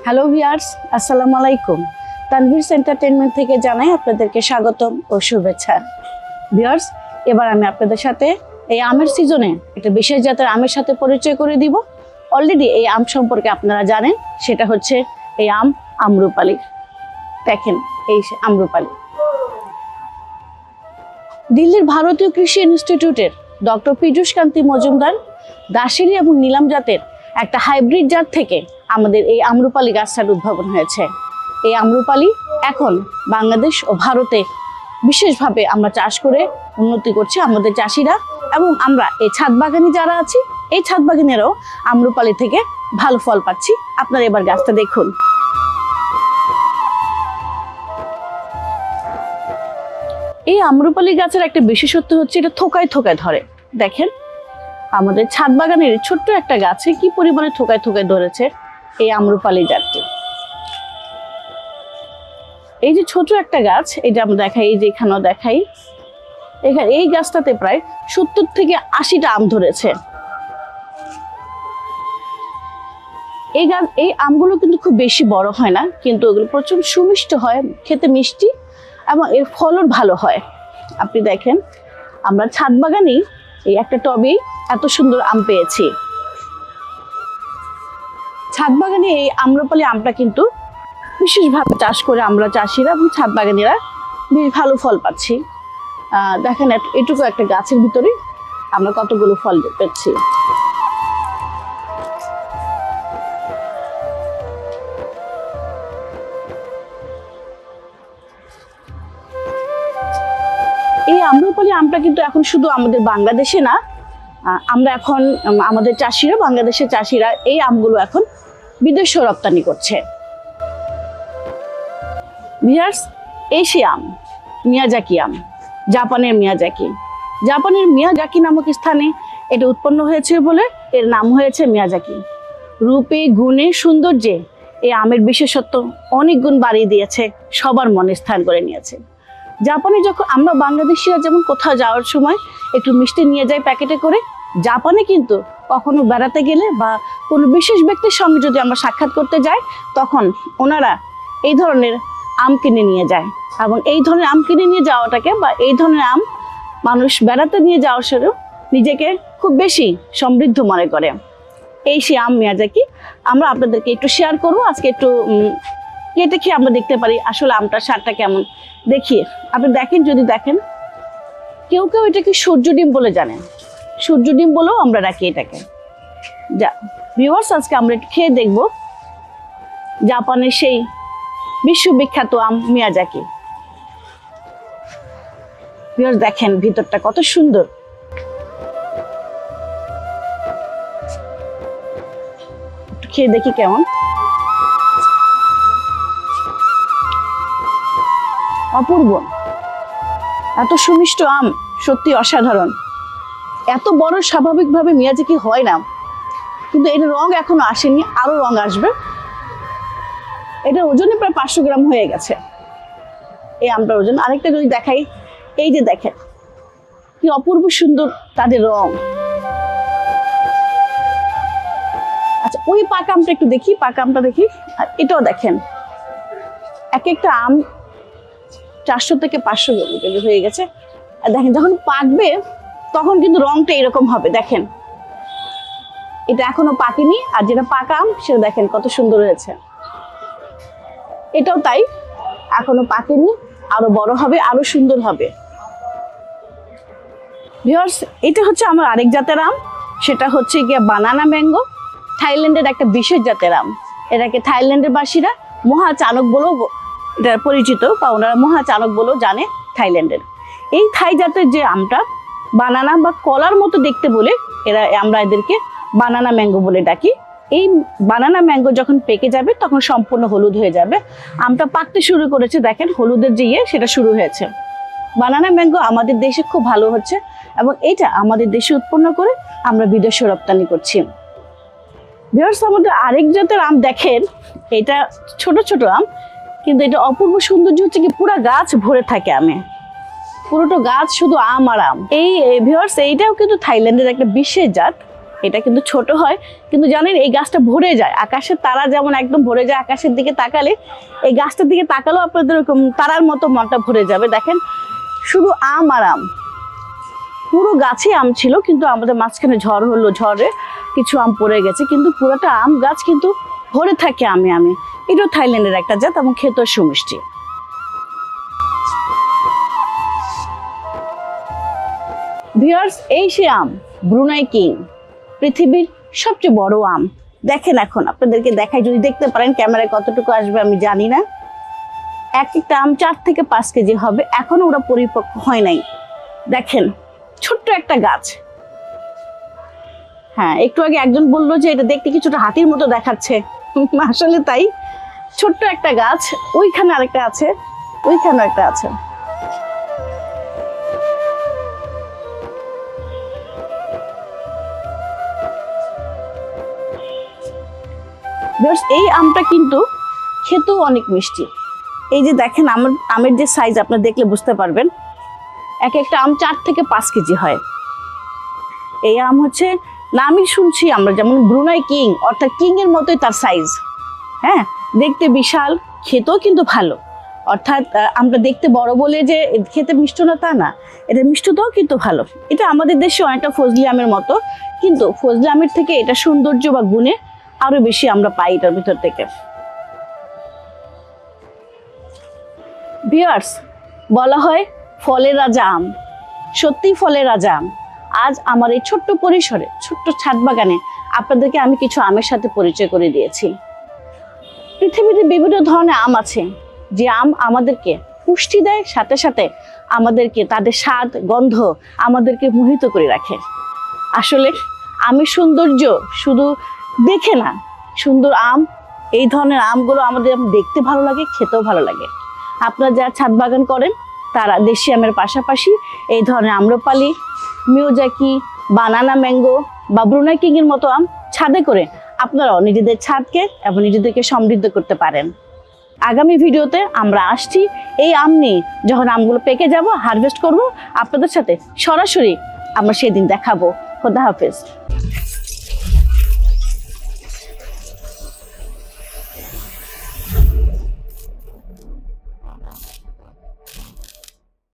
Hello viewers, আসসালামু আলাইকুম। Tanvir's entertainment থেকে জানাই আপনাদেরকে স্বাগতম ও শুভেচ্ছা। ভিউয়ার্স, এবার আমি আপনাদের সাথে এই আমের সিজনে একটা বিশেষ জাতের আমের সাথে পরিচয় করে দিব। অলরেডি এই আম সম্পর্কে আপনারা জানেন, সেটা হচ্ছে এই আম আম্রপালি। দেখেন এই আম্রপালি। দিল্লির ভারতীয় কৃষি ইনস্টিটিউটের ডক্টর পীযূষ কান্তি মজুমদার দাশেরি এবং নীলাম জাতের একটা হাইব্রিড জাত থেকে আমাদের এই আম্রপালি গাছটার উদ্ভাবন হয়েছে। এই আম্রপালি এখন বাংলাদেশ ও ভারতে বিশেষভাবে আমরা চাষ করে উন্নতি করছি আমাদের চাষিরা, এবং আমরা এই ছাদ বাগানি যারা আছি এই ছাদ বাগানেরাও আম্রপালি থেকে ভালো ফল পাচ্ছি। আপনারা এবার গাছটা দেখুন। এই আম্রপালি গাছের একটা বিশেষত্ব হচ্ছে এটা থোকায় থোকায় ধরে। দেখেন আমাদের ছাদ বাগানের ছোট্ট একটা গাছে কি পরিমাণে থোকায় থোকায় ধরেছে এই আম্রপালি জাতটি। এই যে ছোট একটা গাছ, এটা আমরা দেখাই, এই যে এখানেও দেখাই, এখানে এই গাছটাতে প্রায় 70 থেকে 80টা আম ধরেছে। এই আমগুলো কিন্তু খুব বেশি বড় হয় না, কিন্তু ওগুলো প্রচুর সুমিষ্ট হয়, খেতে মিষ্টি এবং এর ফলন ভালো হয়। আপনি দেখেন আমরা ছাদ বাগানেই এই একটা টবেই এত সুন্দর আম পেয়েছি। ছাদ বাগানে এই আম্রপালি আমটা কিন্তু বিশেষভাবে চাষ করে আমরা চাষিরা এবং ছাদ বাগানিরা বেশ ভালো ফল পাচ্ছি। দেখেন এটুকু একটা গাছের ভিতরে আমরা কতগুলো ফল পাচ্ছি। এই আম্রপালি আমটা কিন্তু এখন শুধু আমাদের বাংলাদেশে না, আমরা এখন আমাদের চাষিরা, বাংলাদেশের চাষিরা এই আমগুলো এখন বিদেশে রপ্তানি করছে। ভিউয়ার্স, এই সে আম মিয়াজাকি আম, জাপানের মিয়াজাকি। জাপানের মিয়াজাকি নামক স্থানে এটা উৎপন্ন হয়েছে বলে এর নাম হয়েছে মিয়াজাকি। রূপে, গুণে, সৌন্দর্যে এই আমের বিশেষত্ব অনেক গুণ বাড়িয়ে দিয়েছে, সবার মনে স্থান করে নিয়েছে। জাপানে যখন আমরা বাংলাদেশিরা যেমন কোথাও যাওয়ার সময় একটু মিষ্টি নিয়ে যাই প্যাকেটে করে, জাপানে কিন্তু কখনো বেড়াতে গেলে বা কোনো বিশেষ ব্যক্তির সঙ্গে যদি আমরা সাক্ষাৎ করতে যাই, তখন ওনারা এই ধরনের আম কিনে নিয়ে যায়। এবং এই ধরনের আম কিনে নিয়ে যাওয়াটাকে বা এই ধরনের আম মানুষ বেড়াতে নিয়ে যাওয়ার সাথেও নিজেকে খুব বেশি সমৃদ্ধ মনে করে। এই সে আম মিয়াজাকি আমরা আপনাদেরকে একটু শেয়ার করবো। আজকে একটু কেটে খেয়ে আমরা দেখতে পারি আসলে আমটার স্বাদটা কেমন। দেখিয়ে আপনি দেখেন, যদি দেখেন কেউ কেউ এটাকে সূর্য ডিম বলে জানেন, সূর্য ডিম বলেও আমরা রাখি এটাকে। যা ভিউয়ার্স, আজকে আমরা একটু খেয়ে দেখব জাপানের সেই বিশ্ববিখ্যাত আম মিয়াজাকি। ভিউয়ার্স দেখেন ভিতরটা কত সুন্দর। একটু খেয়ে দেখি কেমন। অপূর্ব, এত সুমিষ্ট আম, সত্যি অসাধারণ। এত বড় স্বাভাবিকভাবে মিয়াজাকি হয় না, কিন্তু এটার রং এখনো আসেনি, আরো রং আসবে। এটার ওজনে প্রায় 500 গ্রাম হয়ে গেছে এই আমটার ওজন। আরেকটা যদি দেখাই, এই যে দেখেন কি অপূর্ব সুন্দর তাদের রং। আচ্ছা, ওই পাকা আমটা একটু দেখি, পাকা আমটা দেখি। আর এটাও দেখেন, এক একটা আম 400 থেকে 500 গ্রাম হয়ে গেছে। আর দেখেন যখন পাকবে তখন কিন্তু রংটা এরকম হবে। দেখেন এটা এখনো পাকেনি, আর যেটা পাকা আম সেটা দেখেন কত সুন্দর হয়েছে। এটাও তাই, এখনো পাকেনি, আরো বড় হবে, আরো সুন্দর হবে। ভিউয়ার্স, এটা হচ্ছে আমার আরেক জাতের আম, সেটা হচ্ছে গিয়ে বানানা ম্যাঙ্গো। থাইল্যান্ডের একটা বিশেষ জাতের আম। এটাকে থাইল্যান্ডের বাসীরা মহা চানক বলেও এটা পরিচিত, বা ওনারা মহা চানক বলেও জানে থাইল্যান্ডের। এই থাই জাতের যে আমটা বানানা বা কলার মতো দেখতে বলে আমরা এদেরকে বানানা ম্যাঙ্গো বলে ডাকি। এই বানানা ম্যাঙ্গো যখন পেকে যাবে তখন সম্পূর্ণ হলুদ হয়ে যাবে। আমটা পাকতে শুরু করেছে, দেখেন হলুদের যে সেটা শুরু হয়েছে। বানানা ম্যাঙ্গো আমাদের দেশে খুব ভালো হচ্ছে, এবং এটা আমাদের দেশে উৎপন্ন করে আমরা বিদেশে রপ্তানি করছি। ভিউয়ার্স, আমাদের আরেক জাতের আম দেখেন, এটা ছোট ছোট আম, কিন্তু এটা অপূর্ব সৌন্দর্য হচ্ছে কি পুরা গাছ ভরে থাকে আমে, পুরোটা গাছ শুধু আম আর আম। এই ভিউয়ার্স, এইটাও কিন্তু থাইল্যান্ডের একটা বিশেষ জাত। এটা কিন্তু ছোট হয়, কিন্তু জানেন এই গাছটা ভরে যায়, আকাশের তারা যেমন একদম ভরে যায়, আকাশের দিকে তাকালে এই গাছটার দিকে তাকালেও আপনাদের এরকম তারার মতো মনটা ভরে যাবে। দেখেন শুধু আম আর আম, পুরো গাছে আম ছিল, কিন্তু আমাদের মাঝখানে ঝড় হলো, ঝড়ে কিছু আম পড়ে গেছে, কিন্তু পুরোটা আম গাছ কিন্তু ভরে থাকে আমে আমে। এটাও থাইল্যান্ডের একটা জাত এবং খেতেও সুমিষ্টি। ভিউয়ার্স, এই সে আম ব্রুনাই কিং, পৃথিবীর সবচেয়ে বড় আম। দেখেন এখন আপনাদেরকে দেখাই, যদি দেখতে পারেন ক্যামেরায় কতটুকু আসবে আমি জানি না। এক একটা আম 4 থেকে 5 কেজি হবে, এখনো ওরা পরিপক্ক হয় নাই। দেখেন ছোট্ট একটা গাছ। হ্যাঁ, একটু আগে একজন বললো যে এটা দেখতে কিছুটা হাতির মতো দেখাচ্ছে, আসলে তাই। ছোট্ট একটা গাছ, ওইখানে আরেকটা আছে, ওইখানে একটা আছে। এই আমটা কিন্তু খেতেও অনেক মিষ্টি। এই যে দেখেন আমের যে সাইজ, আপনারা দেখলে বুঝতে পারবেন, এক একটা আম 4 থেকে 5 কেজি হয়। এই আম হচ্ছে নামই শুনছি আমরা, যেমন ব্রুনাই কিং, অর্থাৎ কিং এর মতোই তার সাইজ। হ্যাঁ, দেখতে বিশাল, খেতেও কিন্তু ভালো। অর্থাৎ আমরা দেখতে বড় বলে যে খেতে মিষ্ট না তা না, এটা মিষ্টতাও কিন্তু ভালো। এটা আমাদের দেশে অনেকটা ফজলি আমের মতো, কিন্তু ফজলি আমের থেকে এটা সৌন্দর্য বা গুণে আরো বেশি আমরা পাই এটার ভিতর থেকে। ভিউয়ার্স, বলা হয় ফলের রাজা আম, সত্যি ফলের রাজা আম। আজ আমার এই ছোট্ট পরিসরে, ছোট্ট ছাদ বাগানে আপনাদেরকে আমি কিছু আমের সাথে পরিচয় করে দিয়েছি। পৃথিবীতে বিভিন্ন ধরনের আম আছে, যে আম আমাদেরকে পুষ্টি দেয়, সাথে সাথে আমাদেরকে তাদের স্বাদ গন্ধ আমাদেরকে মোহিত করে রাখে। আসলে আমের সৌন্দর্য শুধু দেখে না, সুন্দর আম, এই ধরনের আমগুলো আমাদের দেখতে ভালো লাগে, খেতেও ভালো লাগে। আপনারা যারা ছাদ বাগান করেন তারা দেশি আমের পাশাপাশি এই ধরনের আম্রপালি, মিয়াজাকি, বানানা ম্যাঙ্গো বা ব্রুনাই কিং এর মতো আম ছাদে করে আপনারাও নিজেদের ছাদকে এবং নিজেদেরকে সমৃদ্ধ করতে পারেন। আগামী ভিডিওতে আমরা আসছি এই আম নিয়ে, যখন আমগুলো পেকে যাব, হারভেস্ট করব, আপনাদের সাথে সরাসরি আমরা সেদিন দেখাবো। খোদা হাফেজ।